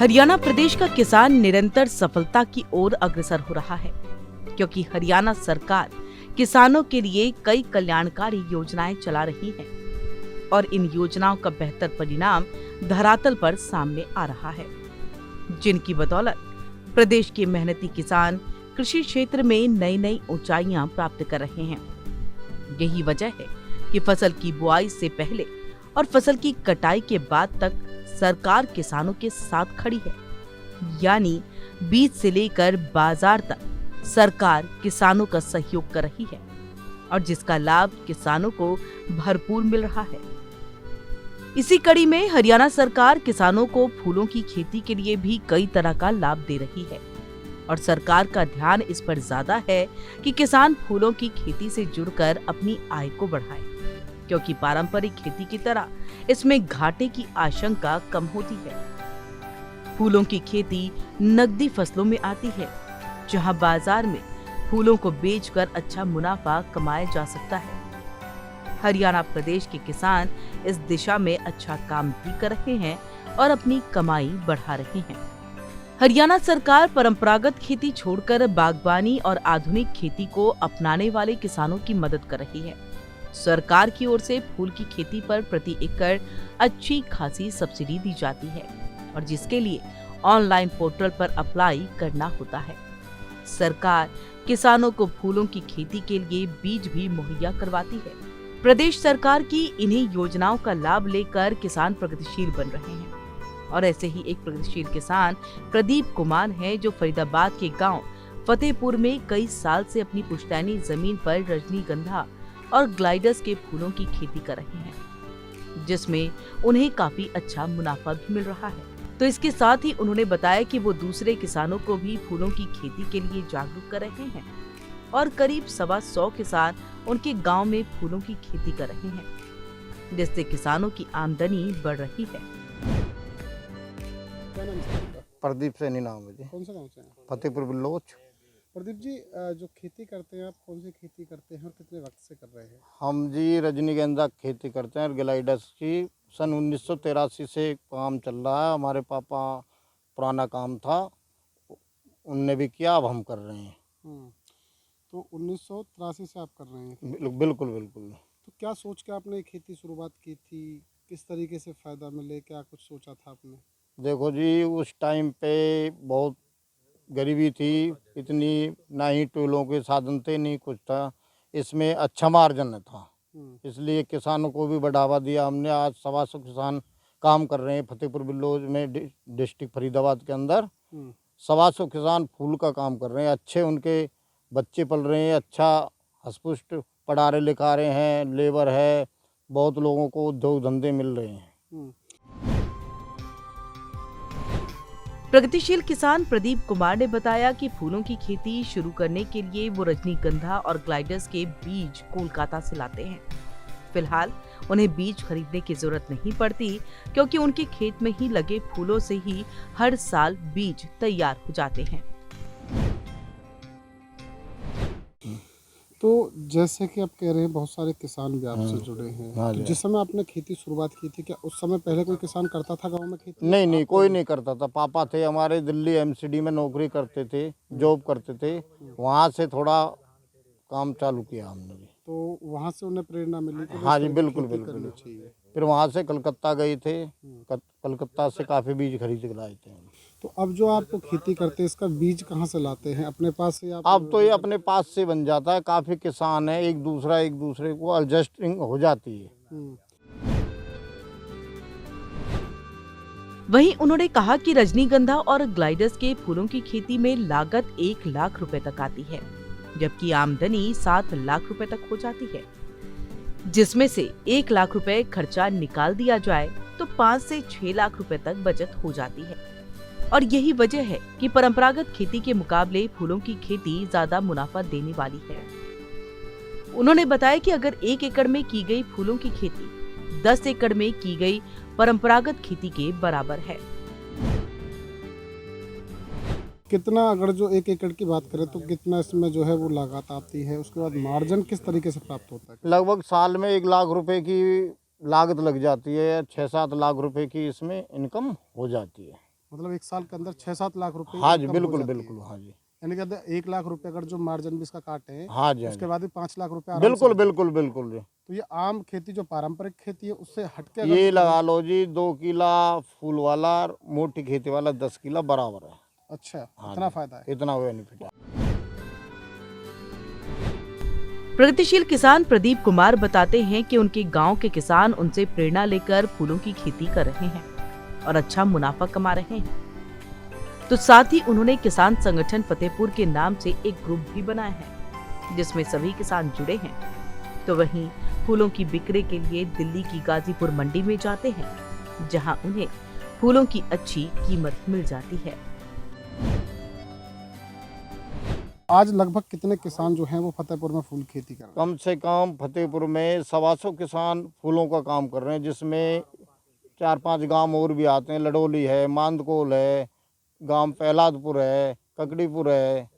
हरियाणा प्रदेश का किसान निरंतर सफलता की ओर अग्रसर हो रहा है, क्योंकि हरियाणा सरकार किसानों के लिए कई कल्याणकारी योजनाएं चला रही है और इन योजनाओं का बेहतर परिणाम धरातल पर सामने आ रहा है, जिनकी बदौलत प्रदेश के मेहनती किसान कृषि क्षेत्र में नई नई ऊंचाइयां प्राप्त कर रहे हैं। यही वजह है कि फसल की बुआई से पहले और फसल की कटाई के बाद तक सरकार किसानों के साथ खड़ी है। यानी बीज से लेकर बाजार तक सरकार किसानों का सहयोग कर रही है और जिसका लाभ किसानों को भरपूर मिल रहा है। इसी कड़ी में हरियाणा सरकार किसानों को फूलों की खेती के लिए भी कई तरह का लाभ दे रही है और सरकार का ध्यान इस पर ज्यादा है कि किसान फूलों की खेती से जुड़कर अपनी आय को बढ़ाए, क्योंकि पारंपरिक खेती की तरह इसमें घाटे की आशंका कम होती है। फूलों की खेती नकदी फसलों में आती है, जहां बाजार में फूलों को बेचकर अच्छा मुनाफा कमाया जा सकता है। हरियाणा प्रदेश के किसान इस दिशा में अच्छा काम भी कर रहे हैं और अपनी कमाई बढ़ा रहे हैं। हरियाणा सरकार परंपरागत खेती छोड़कर बागवानी और आधुनिक खेती को अपनाने वाले किसानों की मदद कर रही है। सरकार की ओर से फूल की खेती पर प्रति एकड़ अच्छी खासी सब्सिडी दी जाती है और जिसके लिए ऑनलाइन पोर्टल पर अप्लाई करना होता है। सरकार किसानों को फूलों की खेती के लिए बीज भी मुहैया करवाती है। प्रदेश सरकार की इन्हीं योजनाओं का लाभ लेकर किसान प्रगतिशील बन रहे हैं और ऐसे ही एक प्रगतिशील किसान प्रदीप कुमार हैं, जो फरीदाबाद के गांव फतेहपुर में कई साल से अपनी पुश्तैनी जमीन पर रजनीगंधा और ग्लाइडस के फूलों की खेती कर रहे हैं, जिसमें उन्हें काफी अच्छा मुनाफा भी मिल रहा है। तो इसके साथ ही उन्होंने बताया कि वो दूसरे किसानों को भी फूलों की खेती के लिए जागरूक कर रहे हैं और करीब 125 किसान उनके गांव में फूलों की खेती कर रहे हैं, जिससे किसानों की आमदनी बढ़ रही है। क्या नाम है आपका? प्रदीप सैनी नाम है जी। कौन सा गाँव से हैं? फतेहपुर बिल्लोच। प्रदीप जी, जो खेती करते हैं आप कौन सी खेती करते हैं और कितने वक्त से कर रहे हैं? हम जी रजनीगंधा की खेती करते हैं और ग्लाइडस की सन 1983 से काम चल रहा है। हमारे पापा पुराना काम था, उनने भी किया, अब हम कर रहे हैं। तो 1983 से आप कर रहे हैं खेती? बिल्कुल बिल्कुल। तो क्या सोच के आपने खेती शुरुआत की थी? किस तरीके से फ़ायदा मिले, क्या कुछ सोचा था आपने? देखो जी, उस टाइम पे बहुत गरीबी थी, इतनी ना ही टोलों के साधन थे, नहीं कुछ था। इसमें अच्छा मार्जिन था, इसलिए किसानों को भी बढ़ावा दिया हमने। आज 125 किसान काम कर रहे हैं फतेहपुर बिल्लोज में, डिस्ट्रिक्ट फरीदाबाद के अंदर 125 किसान फूल का काम कर रहे हैं। अच्छे उनके बच्चे पल रहे हैं, अच्छा हसपुष्ट पढ़ा रहे लिखा रहे हैं, लेबर है, बहुत लोगों को उद्योग धंधे मिल रहे हैं। प्रगतिशील किसान प्रदीप कुमार ने बताया कि फूलों की खेती शुरू करने के लिए वो रजनीगंधा और ग्लाइडस के बीज कोलकाता से लाते हैं। फिलहाल उन्हें बीज खरीदने की जरूरत नहीं पड़ती, क्योंकि उनके खेत में ही लगे फूलों से ही हर साल बीज तैयार हो जाते हैं। तो जैसे कि आप कह रहे हैं बहुत सारे किसान भी आपसे जुड़े हैं, तो जिस समय आपने खेती शुरुआत की थी, क्या उस समय पहले कोई किसान करता था गांव में खेती? नहीं, कोई नहीं करता था। पापा थे हमारे दिल्ली एमसीडी में नौकरी करते थे, जॉब करते थे, वहाँ से थोड़ा काम चालू किया हमने जी। तो वहाँ से उन्हें प्रेरणा मिली कि हाँ जी, इस तरह की बिल्कुल खेती बिल्कुल। करनी चाहिए। फिर वहाँ से कलकत्ता गए थे, कलकत्ता से काफ़ी बीज खरीद के लाए थे। तो अब जो आप खेती करते हैं, इसका बीज कहाँ से लाते हैं? अपने पास से आप? अब तो ये अपने पास से बन जाता है। काफ़ी किसान है, एक दूसरे को एडजस्टिंग हो जाती है। वहीं उन्होंने कहा कि रजनीगंधा और ग्लाइडस के फूलों की खेती में लागत 1 लाख रुपए तक आती है, जबकि आमदनी 7 लाख रुपए तक हो जाती है। जिसमें से 1 लाख रुपए खर्चा निकाल दिया जाए तो 5 से 6 लाख रुपए तक बचत हो जाती है और यही वजह है कि परंपरागत खेती के मुकाबले फूलों की खेती ज्यादा मुनाफा देने वाली है। उन्होंने बताया कि अगर 1 एकड़ में की गई फूलों की खेती 10 एकड़ में की गई परंपरागत खेती के बराबर है। कितना, अगर जो 1 एकड़ की बात करें तो कितना इसमें जो है वो लागत आती है? उसके बाद मार्जिन किस तरीके से प्राप्त होता है? लगभग साल में 1 लाख रुपए की लागत लग जाती है, 6-7 लाख रुपए की इसमें इनकम हो जाती है। मतलब 1 साल के अंदर 6-7 लाख रुपए हाँ जी, इनकम हो बिल्कुल जाती है। बिल्कुल, हाँ जी, यानी कि 1 लाख रुपए अगर जो मार्जिन भी इसका काटे हैं, हाँ जी, हाँ उसके जी, बाद भी 5 लाख रुपए आराम से बिल्कुल हो जाते बिल्कुल बिल्कुल जी। हैं। तो ये आम खेती जो पारंपरिक खेती है उससे हटके अगर ये जो लगा लो जी 2 किला फूल वाला और मोटी खेती वाला 10 किला बराबर है। अच्छा, हाँ इतना जी, फायदा है। इतना बेनिफिट है। प्रगतिशील किसान प्रदीप कुमार बताते हैं कि उनके गांव के किसान उनसे प्रेरणा लेकर फूलों की खेती कर रहे हैं और अच्छा मुनाफा कमा रहे हैं। तो साथ ही उन्होंने किसान संगठन फतेहपुर के नाम से एक ग्रुप भी बनाया है जिसमें सभी किसान जुड़े हैं। तो वहीं फूलों की बिक्री के लिए दिल्ली की गाजीपुर मंडी में जाते हैं जहां उन्हें फूलों की अच्छी कीमत मिल जाती है। आज लगभग कितने किसान जो हैं वो फतेहपुर में फूल खेती कर रहे हैं? कम से कम फतेहपुर में 125 किसान फूलों का काम कर रहे हैं, जिसमें 4-5 गांव और भी आते हैं। लडोली है, मांदकोल है, गांव प्रहलादपुर है, ककड़ीपुर है।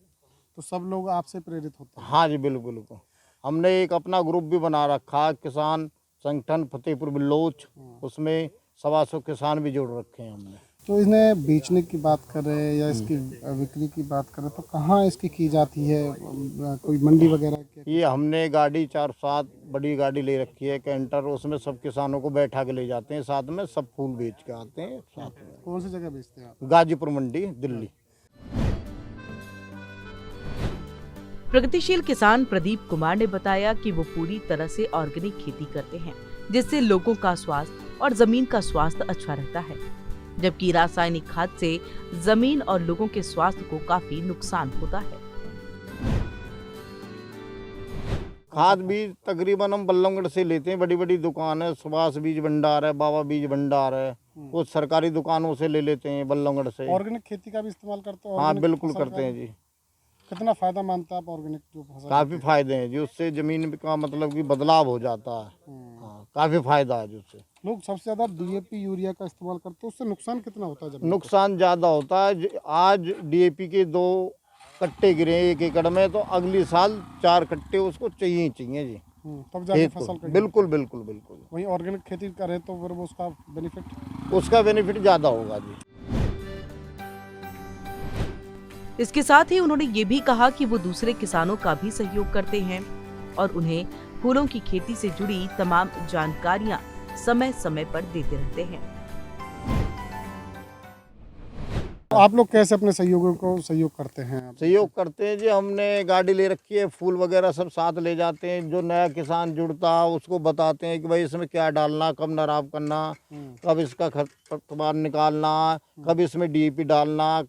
तो सब लोग आपसे प्रेरित होते हैं। हाँ जी, बिल्कुल बिल्कुल। हमने एक अपना ग्रुप भी बना रखा, किसान संगठन फतेहपुर बिल्लोच, उसमें 125 किसान भी जोड़ रखे हैं हमने। तो इन्हें बेचने की बात करें या इसकी बिक्री की बात करें तो कहाँ इसकी की जाती है? कोई मंडी वगैरह के? ये हमने गाड़ी 4-7 बड़ी गाड़ी ले रखी है, कैंटर, उसमें सब किसानों को बैठा के ले जाते हैं, साथ में सब फूल बेच के आते हैं साथ में। कौन सी जगह बेचते हैं आप? गाजीपुर मंडी, दिल्ली। प्रगतिशील किसान प्रदीप कुमार ने बताया कि वो पूरी तरह से ऑर्गेनिक खेती करते हैं जिससे लोगों का स्वास्थ्य और जमीन का स्वास्थ्य अच्छा रहता है, जबकि रासायनिक खाद से जमीन और लोगों के स्वास्थ्य को काफी नुकसान होता है। खाद भी तकरीबन हम बल्लभगढ़ से लेते हैं, बड़ी बड़ी दुकान है, सुभाष बीज भंडार है, बाबा बीज भंडार है, कुछ सरकारी दुकानों से ले लेते हैं बल्लभगढ़ से। ऑर्गेनिक खेती का भी इस्तेमाल करते हो? हाँ ऑर्गेनिक बिल्कुल फसल करते का? हैं जी। कितना फायदा मानता है आप ऑर्गेनिक जो फसल? काफ़ी फायदे हैं जी, उससे ज़मीन का मतलब कि बदलाव हो जाता है। हाँ, काफ़ी फायदा है जी उससे। लोग सबसे ज्यादा डीएपी यूरिया का इस्तेमाल करते हैं, उससे नुकसान कितना होता है? जब नुकसान ज़्यादा होता है। आज डीएपी के 2 कट्टे गिरे 1 एकड़ में, तो अगली साल 4 कट्टे उसको चाहिए ही चाहिए जी, तब जाके खेत को। फसल का बिल्कुल बिल्कुल बिल्कुल। वही ऑर्गेनिक खेती करे तो फिर वो उसका बेनिफिट ज़्यादा होगा जी। इसके साथ ही उन्होंने ये भी कहा कि वो दूसरे किसानों का भी सहयोग करते हैं और उन्हें फूलों की खेती से जुड़ी तमाम जानकारियां समय समय पर देते रहते हैं। आप लोग कैसे अपने सहयोगियों को सहयोग करते हैं? सहयोग करते हैं जी, हमने गाड़ी ले रखी है, फूल वगैरह सब साथ ले जाते हैं। जो नया किसान जुड़ता है उसको बताते हैं कि भाई इसमें क्या डालना, कब नराब करना, कब इसका खरपतवार निकालना, कब इसमें डीएपी डालना।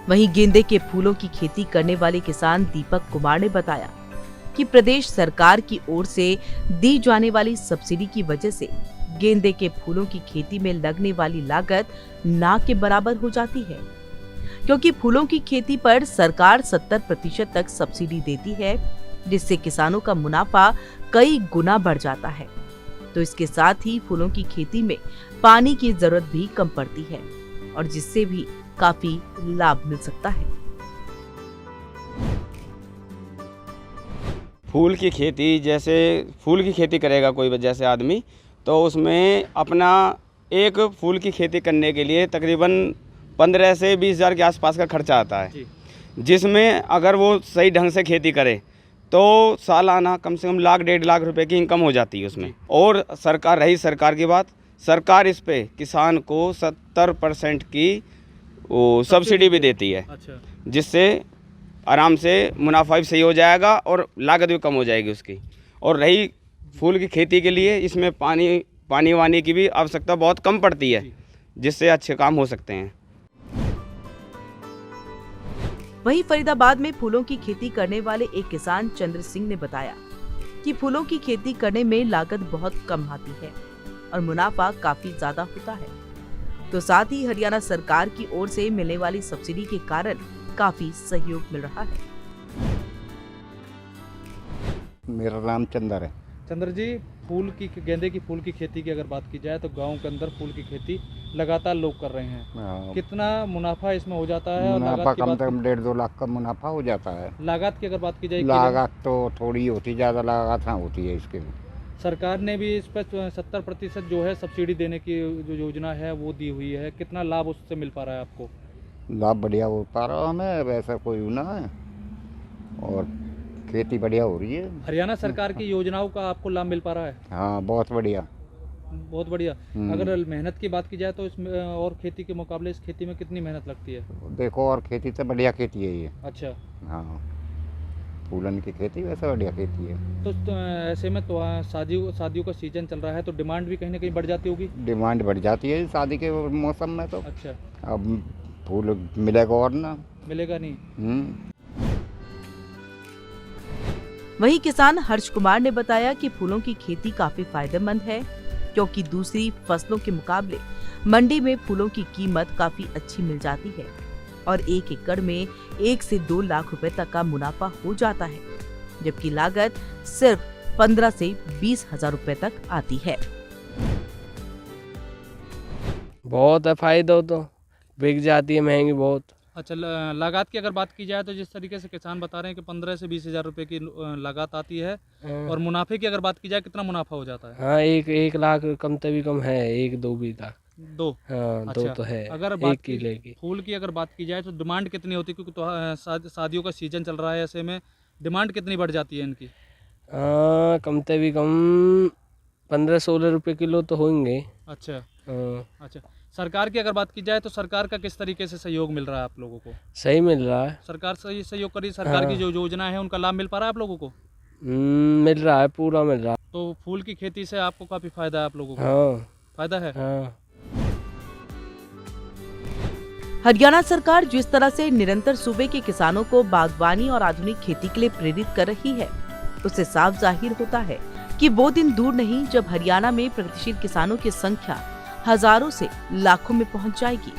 वहीं गेंदे के फूलों की खेती करने वाले किसान दीपक कुमार ने बताया कि प्रदेश सरकार की ओर से दी जाने वाली सब्सिडी की वजह से गेंदे के फूलों की खेती में लगने वाली लागत ना के बराबर हो जाती है, क्योंकि फूलों की खेती पर सरकार 70% तक सब्सिडी देती है, जिससे किसानों का मुनाफा कई गुना बढ़ जाता है। तो इसके साथ ही फूलों की खेती में पानी की जरूरत भी कम पड़ती है और जिससे भी काफी लाभ मिल सकता है। फूल की खेती, जैसे फूल की खेती करेगा कोई जैसे आदमी, तो उसमें अपना एक फूल की खेती करने के लिए तकरीबन 15 से 20 हज़ार के आसपास का खर्चा आता है, जिसमें अगर वो सही ढंग से खेती करे तो सालाना कम से कम 1-1.5 लाख रुपए की इनकम हो जाती है उसमें। और सरकार की बात, सरकार इस पे किसान को 70% की वो सब्सिडी भी देती है। अच्छा। जिससे आराम से मुनाफा भी सही हो जाएगा और लागत भी कम हो जाएगी उसकी। और रही फूल की खेती के लिए, इसमें पानी वानी की भी आवश्यकता बहुत कम पड़ती है, जिससे अच्छे काम हो सकते हैं। वहीं फरीदाबाद में फूलों की खेती करने वाले एक किसान चंद्र सिंह ने बताया कि फूलों की खेती करने में लागत बहुत कम आती है और मुनाफा काफी ज्यादा होता है। तो साथ ही हरियाणा सरकार की ओर से मिलने वाली सब्सिडी के कारण काफी सहयोग मिल रहा है। मेरा नाम चंद्र है। चंद्र जी, गेंदे की फूल की खेती की अगर बात की जाए तो गांव के अंदर फूल की खेती लगातार लोग कर रहे हैं। कितना मुनाफा इसमें हो जाता है? मुनाफा कम से कम 1.5-2 लाख का मुनाफा हो जाता है। लागत की अगर बात की जाए, लागत तो थोड़ी होती, ज़्यादा लागत ना होती है इसके। सरकार ने भी इस पर 70% जो है सब्सिडी देने की जो योजना है वो दी हुई है, कितना लाभ उससे मिल पा रहा है आपको? लाभ बढ़िया हो पा रहा हमें, वैसा कोई ना है और खेती बढ़िया हो रही है। हरियाणा सरकार की योजनाओं का आपको लाभ मिल पा रहा है? हाँ बहुत बढ़िया। बहुत बढ़िया। अगर मेहनत की बात की जाए तो इसमें और खेती के मुकाबले इस खेती में कितनी मेहनत लगती है? देखो और खेती तो बढ़िया खेती है ये। अच्छा। हाँ फूलन की खेती वैसे बढ़िया खेती है। तो ऐसे में तो शादियों का सीजन चल रहा है तो डिमांड भी कहीं ना कहीं बढ़ जाती होगी? डिमांड बढ़ जाती है शादी के मौसम में तो। अच्छा। अब फूल मिलेगा और ना मिलेगा नहीं। वहीं किसान हर्ष कुमार ने बताया कि फूलों की खेती काफी फायदेमंद है, क्योंकि दूसरी फसलों के मुकाबले मंडी में फूलों की कीमत काफी अच्छी मिल जाती है और 1 एकड़ में 1 से 2 लाख रुपए तक का मुनाफा हो जाता है, जबकि लागत सिर्फ 15 से 20 हजार रुपए तक आती है। बहुत है फायदा, तो बिक जाती है महंगी बहुत। अच्छा, लागत की अगर बात की जाए तो जिस तरीके से किसान बता रहे हैं कि 15 से 20 हजार रुपए की लागत आती है, और मुनाफे की अगर बात की जाए कितना मुनाफा हो जाता है? हाँ 1 लाख कम से भी कम है, 1-2 भी लाख। 2? हाँ अच्छा, 2 तो है। अगर बात की फूल की अगर बात की जाए तो डिमांड कितनी होती है, क्योंकि तो शादियों का सीजन चल रहा है, ऐसे में डिमांड कितनी बढ़ जाती है इनकी? कम से भी कम 15-16 रुपए किलो तो होंगे। अच्छा। अच्छा, सरकार की अगर बात की जाए तो सरकार का किस तरीके से सहयोग मिल रहा है आप लोगों को? सही मिल रहा है। सरकार सही सहयोग करी, सरकार की जो योजना है उनका लाभ मिल पा रहा है आप लोगों को? मिल रहा है, पूरा मिल रहा है। तो फूल की खेती से आपको काफी फायदा है आप लोगों को? हाँ फायदा है। हाँ। हरियाणा सरकार जिस तरह से निरंतर सूबे के किसानों को बागवानी और आधुनिक खेती के लिए प्रेरित कर रही है, उससे साफ जाहिर होता है कि वो दिन दूर नहीं जब हरियाणा में प्रगतिशील किसानों की संख्या हजारों से लाखों में पहुंच जाएगी।